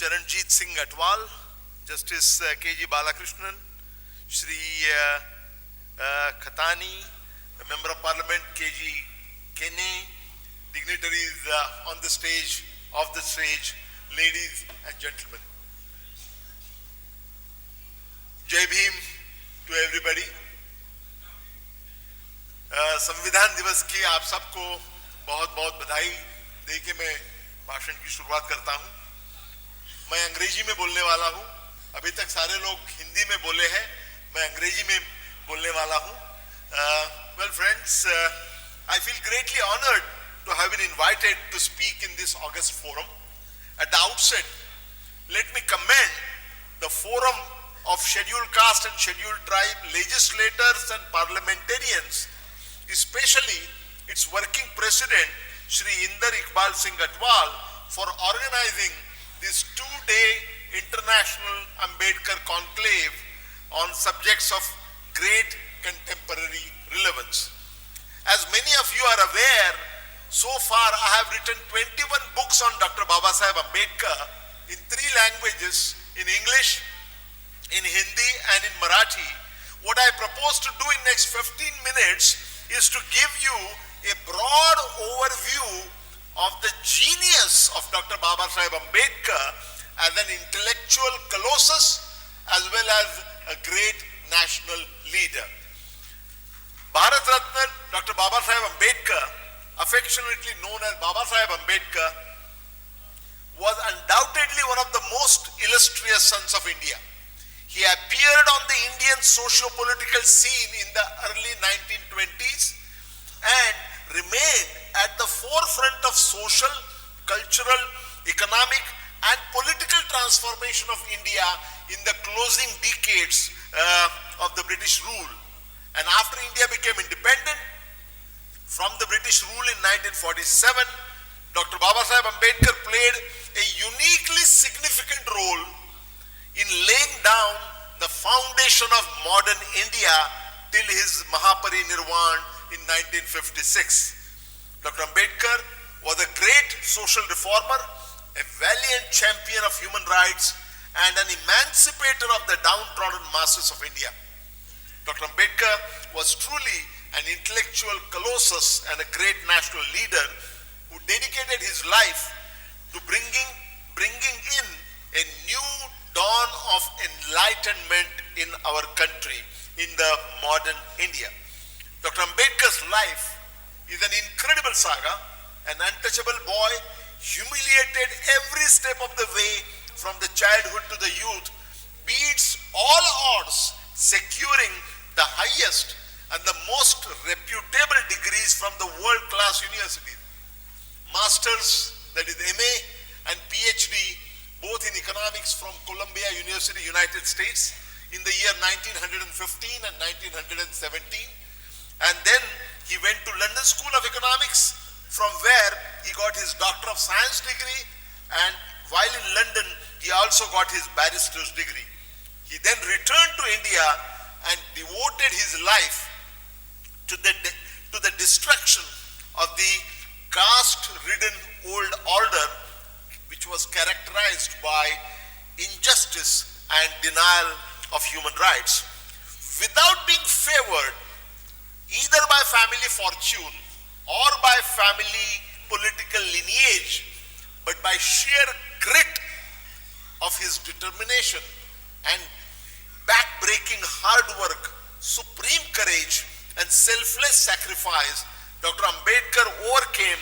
Charanjit Singh Atwal, Justice K.G. Balakrishnan, Shri Khatani, Member of Parliament K.G. Kenne, dignitaries on the stage, off the stage, ladies and gentlemen. Jai Bhim to everybody. संविधान दिवस की आप सबको बहुत बहुत बधाई देके मैं भाषण की शुरुआत करता हूं। मैं अंग्रेजी में बोलने वाला हूं। अभी तक सारे लोग हिंदी में बोले हैं, मैं अंग्रेजी में बोलने वाला हूं। Well friends, I feel greatly honored to have been invited to speak in this august forum. At the outset, let me commend the forum of scheduled caste and scheduled tribe legislators and parliamentarians, especially its working president, Shri Inder Iqbal Singh Atwal, for organizing this two-day International Ambedkar Conclave on subjects of great contemporary relevance. As many of you are aware, so far I have written 21 books on Dr. Babasaheb Ambedkar in 3 languages, in English, in Hindi and in Marathi. What I propose to do in next 15 minutes is to give you a broad overview of the genius of Dr. Babasaheb Ambedkar as an intellectual colossus as well as a great national leader. Bharat Ratna Dr. Babasaheb Ambedkar, affectionately known as Babasaheb Ambedkar, was undoubtedly one of the most illustrious sons of India. He appeared on the Indian socio-political scene in the early 1920s and remained at the forefront of social, cultural, economic and political transformation of India in the closing decades of the British rule. And after India became independent from the British rule in 1947, Dr. Babasaheb Ambedkar played a uniquely significant role in laying down the foundation of modern India till his Mahaparinirvan in 1956. Dr. Ambedkar was a great social reformer, a valiant champion of human rights, and an emancipator of the downtrodden masses of India. Dr. Ambedkar was truly an intellectual colossus and a great national leader who dedicated his life to bringing in a new dawn of enlightenment in our country, in the modern India. Dr. Ambedkar's life is an incredible saga. An untouchable boy, humiliated every step of the way from the childhood to the youth, beats all odds, securing the highest and the most reputable degrees from the world-class universities. Masters, that is MA, and PhD, both in economics from Columbia University, United States, in the year 1915 and 1917. And then he went to London School of Economics, from where he got his Doctor of Science degree, and while in London, he also got his barrister's degree. He then returned to India and devoted his life to the destruction of the caste-ridden old order, which was characterized by injustice and denial of human rights. Without being favored either by family fortune or by family political lineage, but by sheer grit of his determination and back-breaking hard work, supreme courage and selfless sacrifice, Dr. Ambedkar overcame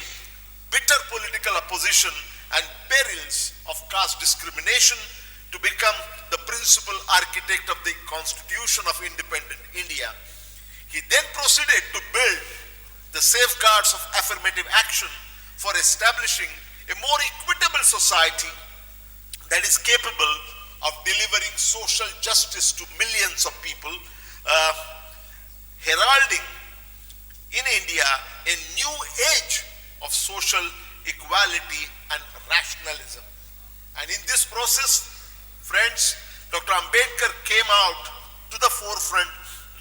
bitter political opposition and perils of caste discrimination to become the principal architect of the Constitution of Independent India. He then proceeded to build the safeguards of affirmative action for establishing a more equitable society that is capable of delivering social justice to millions of people, heralding in India a new age of social equality and rationalism. And in this process, friends, Dr. Ambedkar came out to the forefront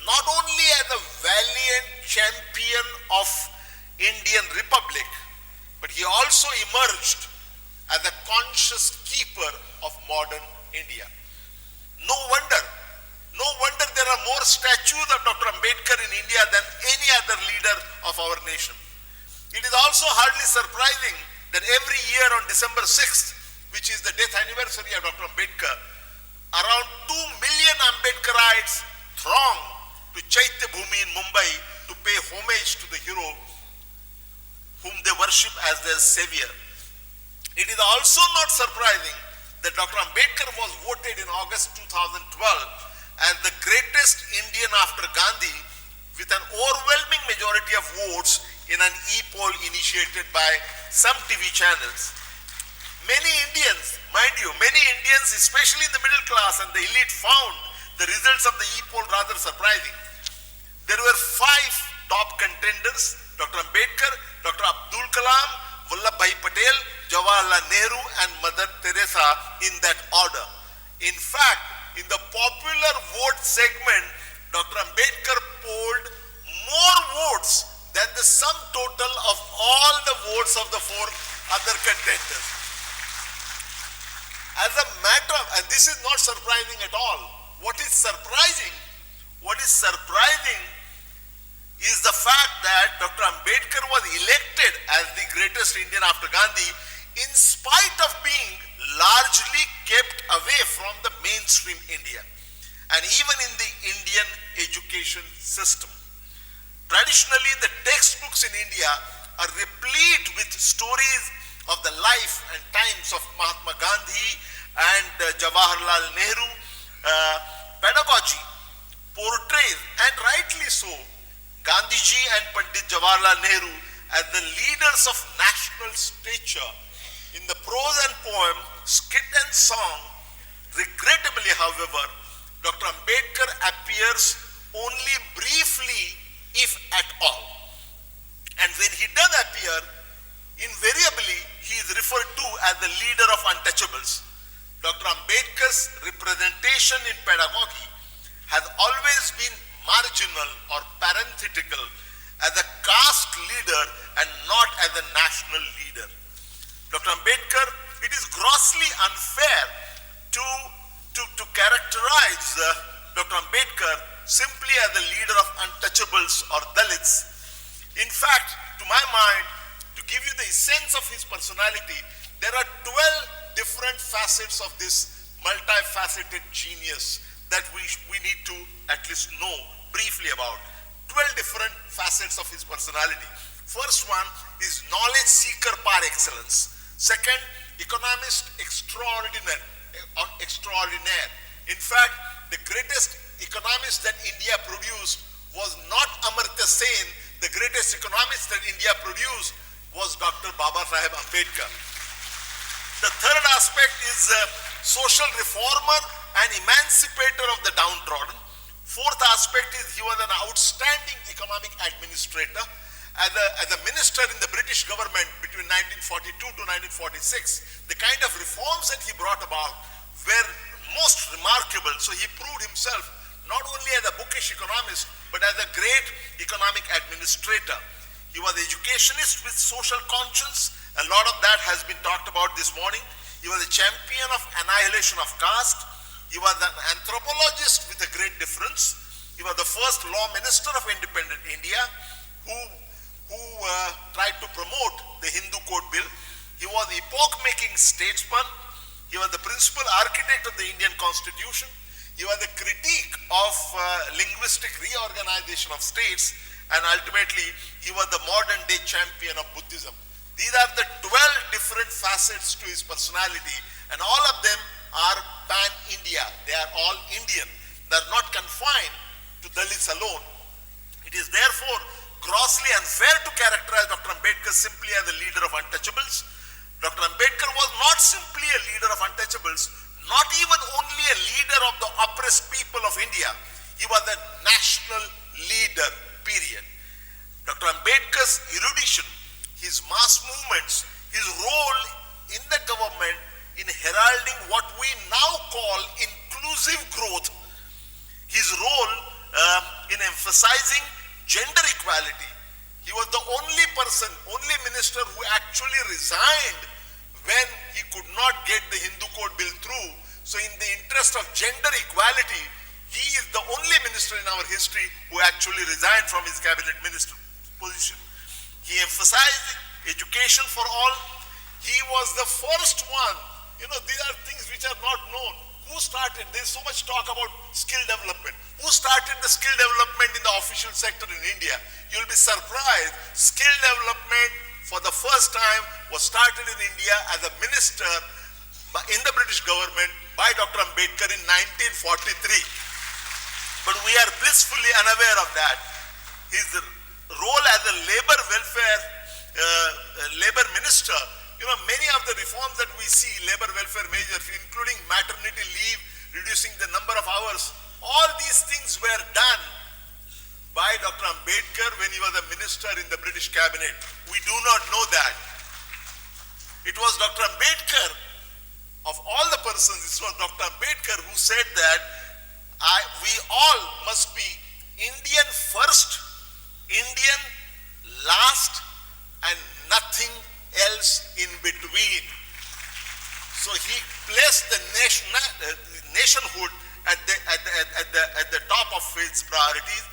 not only as a valiant champion of Indian Republic, but he also emerged as a conscious keeper of modern India. No wonder there are more statues of Dr. Ambedkar in India than any other leader of our nation. It is also hardly surprising that every year on December 6th, which is the death anniversary of Dr. Ambedkar, around 2 million Ambedkarites throng to Chaitya Bhumi in Mumbai to pay homage to the hero whom they worship as their savior. It is also not surprising that Dr. Ambedkar was voted in August 2012 as the greatest Indian after Gandhi with an overwhelming majority of votes in an e-poll initiated by some TV channels. Many Indians, mind you, especially in the middle class and the elite, found the results of the e-poll rather surprising. There were 5 top contenders: Dr. Ambedkar, Dr. Abdul Kalam, Vallabhbhai Patel, Jawaharlal Nehru and Mother Teresa in that order. In fact, in the popular vote segment, Dr. Ambedkar polled more votes than the sum total of all the votes of the 4 other contenders. As a matter of, and this is not surprising at all. What is surprising is the fact that Dr. Ambedkar was elected as the greatest Indian after Gandhi in spite of being largely kept away from the mainstream India and even in the Indian education system. Traditionally, the textbooks in India are replete with stories of the life and times of Mahatma Gandhi and Jawaharlal Nehru. Pedagogy portrays, and rightly so, Gandhiji and Pandit Jawaharlal Nehru as the leaders of national stature in the prose and poem, skit and song. Regrettably, however, Dr. Ambedkar appears only briefly, if at all. And when he does appear, invariably he is referred to as the leader of untouchables. Dr. Ambedkar's representation in pedagogy has always been marginal or parenthetical as a caste leader and not as a national leader. Dr. Ambedkar, it is grossly unfair to characterize Dr. Ambedkar simply as the leader of untouchables or Dalits. In fact, to my mind, to give you the essence of his personality, there are 12 different facets of this multifaceted genius that we need to at least know briefly about. 12 different facets of his personality. First one is knowledge seeker par excellence. Second, economist extraordinaire. In fact, the greatest economist that India produced was not Amartya Sen. The greatest economist that India produced was Dr. Babasaheb Ambedkar. The third aspect is social reformer and emancipator of the downtrodden. Fourth aspect is he was an outstanding economic administrator. As a minister in the British government between 1942 to 1946, the kind of reforms that he brought about were most remarkable. So he proved himself not only as a bookish economist, but as a great economic administrator. He was an educationist with social conscience. A lot of that has been talked about this morning. He was a champion of annihilation of caste. He was an anthropologist with a great difference. He was the first law minister of independent India who tried to promote the Hindu Code Bill. He was an epoch-making statesman. He was the principal architect of the Indian Constitution. He was a critique of linguistic reorganization of states, and ultimately he was the modern-day champion of Buddhism. These are the 12 different facets to his personality, and all of them are pan-India. They are all Indian. They are not confined to Dalits alone. It is therefore grossly unfair to characterize Dr. Ambedkar simply as a leader of untouchables. Dr. Ambedkar was not simply a leader of untouchables, not even only a leader of the oppressed people of India. He was a national leader, period. Dr. Ambedkar's erudition, his mass movements, his role in the government in heralding what we now call inclusive growth, his role in emphasizing gender equality. He was the only minister who actually resigned when he could not get the Hindu Code Bill through interest of gender equality, he is the only minister in our history who actually resigned from his cabinet minister position. He emphasized education for all. He was the first one. These are things which are not known. Who started? There's so much talk about skill development. Who started the skill development in the official sector in India? You'll be surprised. Skill development for the first time was started in India as a minister in the British government by Dr. Ambedkar in 1943. But we are blissfully unaware of that. His role as a labor welfare, labor minister, many of the reforms that we see, labor welfare measures, including maternity leave, reducing the number of hours, all these things were done by Dr. Ambedkar when he was a minister in the British cabinet. We do not know that. It was Dr. Ambedkar, of all the persons, it was Dr. Ambedkar who said that we all must be Indian first, Indian last, and nothing else in between. So he placed the nationhood at the top of his priorities.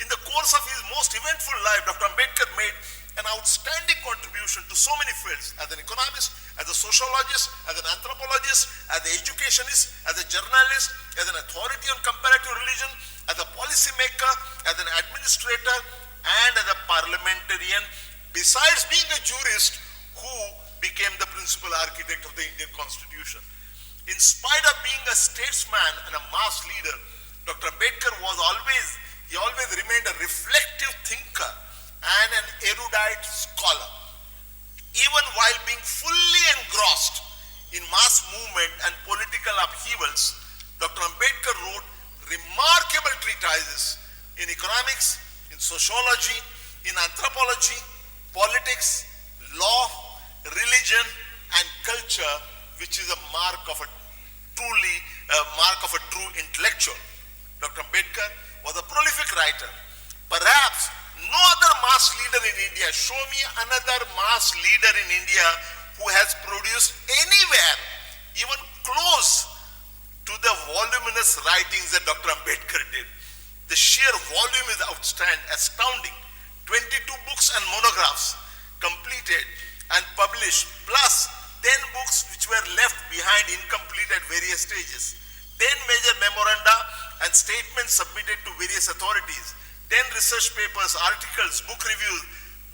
In the course of his most eventful life, Dr. Ambedkar made an outstanding contribution to so many fields, as an economist, as a sociologist, as an anthropologist, as an educationist, as a journalist, as an authority on comparative religion, as a policymaker, as an administrator, and as a parliamentarian, besides being a jurist who became the principal architect of the Indian Constitution. In spite of being a statesman and a mass leader, Dr. Ambedkar always remained a reflective thinker and an erudite scholar. Even while being fully engrossed in mass movement and political upheavals, Dr. Ambedkar wrote remarkable treatises in economics, in sociology, in anthropology, politics, law, religion, and culture, which is a mark of a true intellectual. Dr. Ambedkar was a prolific writer. Perhaps no other mass leader in India, show me another mass leader in India who has produced anywhere even close to the voluminous writings that Dr. Ambedkar did. The sheer volume is astounding. 22 books and monographs completed and published, plus 10 books which were left behind incomplete at various stages, 10 major memoranda and statements submitted to various authorities, 10 research papers, articles, book reviews,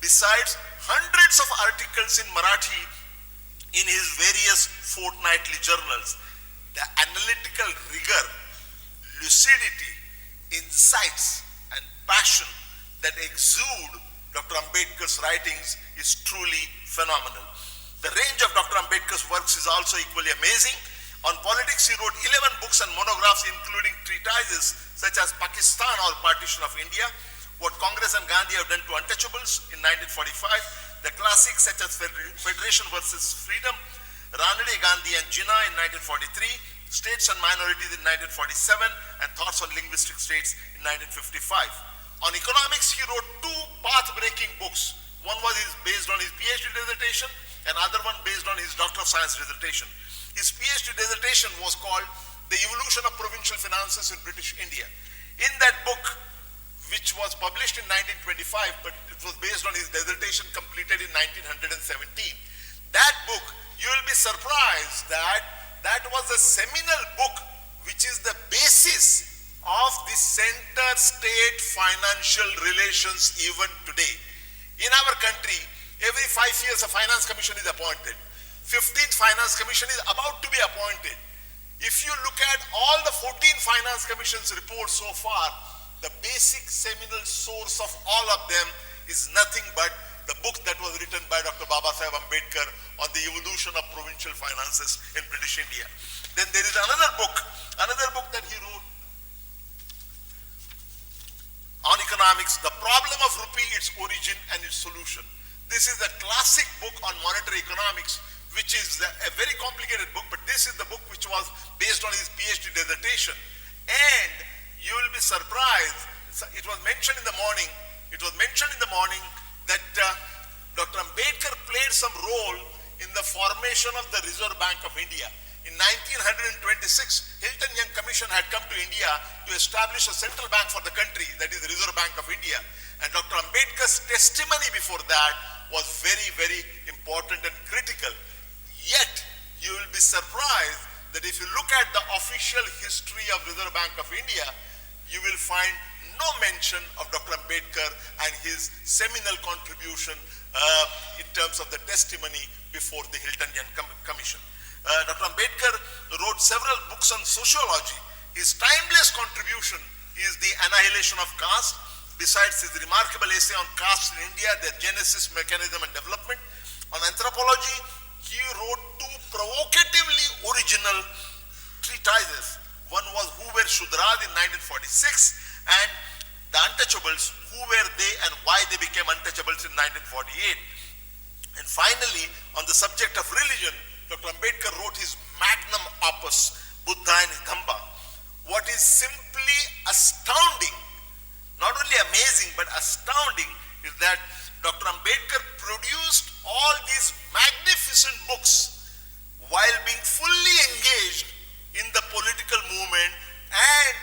besides hundreds of articles in Marathi in his various fortnightly journals. The analytical rigor, lucidity, insights, and passion that exude Dr. Ambedkar's writings is truly phenomenal. The range of Dr. Ambedkar's works is also equally amazing. On politics, he wrote 11 books and monographs, including treatises such as Pakistan or Partition of India, What Congress and Gandhi Have Done to Untouchables in 1945, the classics such as Federation versus Freedom, Ranade, Gandhi and Jinnah in 1943, States and Minorities in 1947, and Thoughts on Linguistic States in 1955. On economics, he wrote 2 path-breaking books. One was based on his PhD dissertation, and another one based on his Doctor of Science dissertation. His PhD dissertation was called The Evolution of Provincial Finances in British India. In that book, which was published in 1925, but it was based on his dissertation completed in 1917. That book, you will be surprised that that was a seminal book which is the basis of the center-state financial relations even today. In our country, every 5 years a finance commission is appointed. 15th finance commission is about to be appointed. If you look at all the 14 finance commission's reports so far, the basic seminal source of all of them is nothing but the book that was written by Dr. Babasaheb Ambedkar on the evolution of provincial finances in British India. Then there is another book that he wrote on economics, The Problem of Rupee, Its Origin and Its Solution. This is a classic book on monetary economics, which is a very complicated book, but this is the book which was based on his PhD dissertation. And you will be surprised, it was mentioned in the morning that Dr. Ambedkar played some role in the formation of the Reserve Bank of India. In 1927, 1926, Hilton Young Commission had come to India to establish a central bank for the country, that is the Reserve Bank of India. And Dr. Ambedkar's testimony before that was very, very important and critical. Yet, you will be surprised that if you look at the official history of Reserve Bank of India, you will find no mention of Dr. Ambedkar and his seminal contribution in terms of the testimony before the Hilton Young Commission. Dr. Ambedkar wrote several books on sociology. His timeless contribution is The Annihilation of Caste. Besides his remarkable essay on caste in India, their genesis, mechanism and development. On anthropology, he wrote two provocatively original treatises. One was Who Were Shudras in 1946 and The Untouchables, Who Were They and Why They Became Untouchables in 1948. And finally, on the subject of religion, Dr. Ambedkar wrote his magnum opus, Buddha and Hidamba. What is simply astounding, not only amazing but astounding, is that Dr. Ambedkar produced all these magnificent books while being fully engaged in the political movement and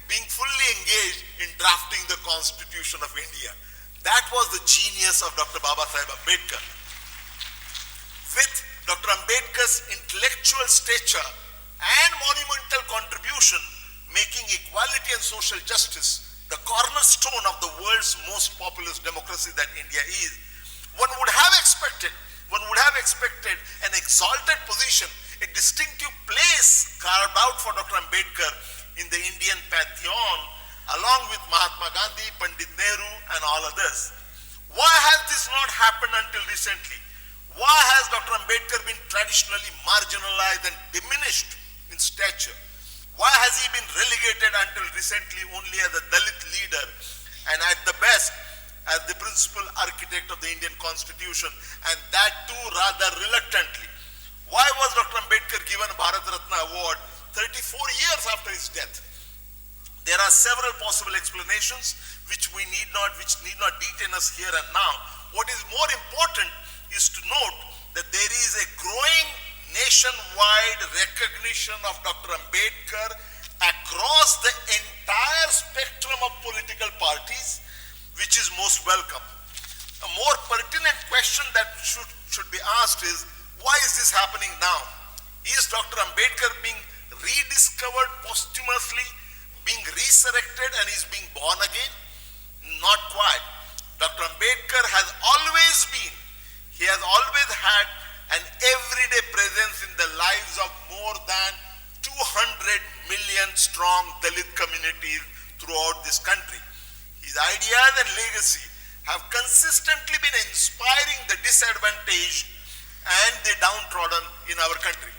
being fully engaged in drafting the Constitution of India. That was the genius of Dr. Babasaheb Ambedkar. With Dr. Ambedkar's intellectual stature and monumental contribution, making equality and social justice the cornerstone of the world's most populous democracy that India is, one would have expected an exalted position, a distinctive place carved out for Dr. Ambedkar in the Indian pantheon, along with Mahatma Gandhi, Pandit Nehru, and all others. Why has this not happened until recently? Why has Dr. Ambedkar been traditionally marginalized and diminished in stature? Why has he been relegated until recently only as a Dalit leader and at the best as the principal architect of the Indian Constitution, and that too rather reluctantly? Why was Dr. Ambedkar given Bharat Ratna Award 34 years after his death? There are several possible explanations which need not detain us here and now. What is more important is to note that there is a growing nationwide recognition of Dr. Ambedkar across the entire spectrum of political parties, which is most welcome. A more pertinent question that should be asked is, why is this happening now? Is Dr. Ambedkar being rediscovered posthumously, being resurrected, and is being born again? Not quite. Dr. Ambedkar has always had an everyday presence in the lives of more than 200 million strong Dalit communities throughout this country. His ideas and legacy have consistently been inspiring the disadvantaged and the downtrodden in our country.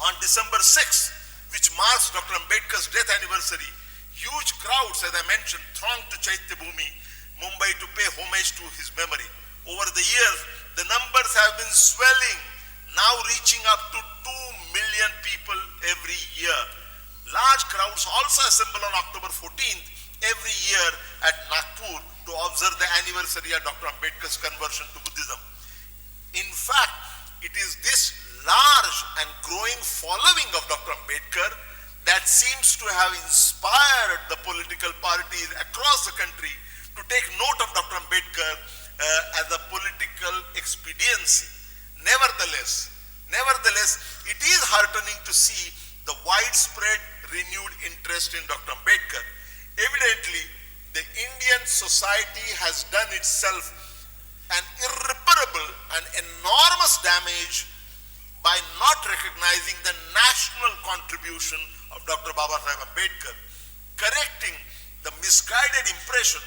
On December 6th, which marks Dr. Ambedkar's death anniversary, huge crowds, as I mentioned, thronged to Chaitya Bhumi, Mumbai, to pay homage to his memory. Over the years, the numbers have been swelling, now reaching up to 2 million people every year. Large crowds also assemble on October 14th every year at Nagpur to observe the anniversary of Dr. Ambedkar's conversion to Buddhism. In fact, it is this large and growing following of Dr. Ambedkar that seems to have inspired the political parties across the country to take note of Dr. Ambedkar as a political expediency. Nevertheless, it is heartening to see the widespread renewed interest in Dr. Ambedkar. Evidently, the Indian society has done itself an irreparable and enormous damage by not recognizing the national contribution of Dr. Babasaheb Ambedkar, correcting the misguided impression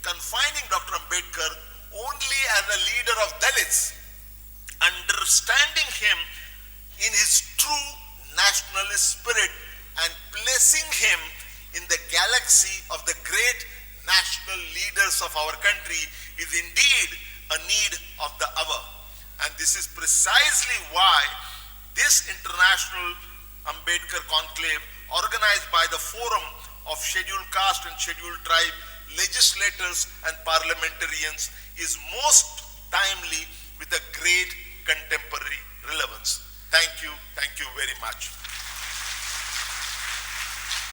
confining Dr. Ambedkar only as a leader of Dalits, understanding him in his true nationalist spirit and placing him in the galaxy of the great national leaders of our country is indeed a need of the hour. And this is precisely why this international Ambedkar conclave, organized by the Forum of Scheduled Caste and Scheduled Tribe legislators and parliamentarians, is most timely with a great contemporary relevance. Thank you very much.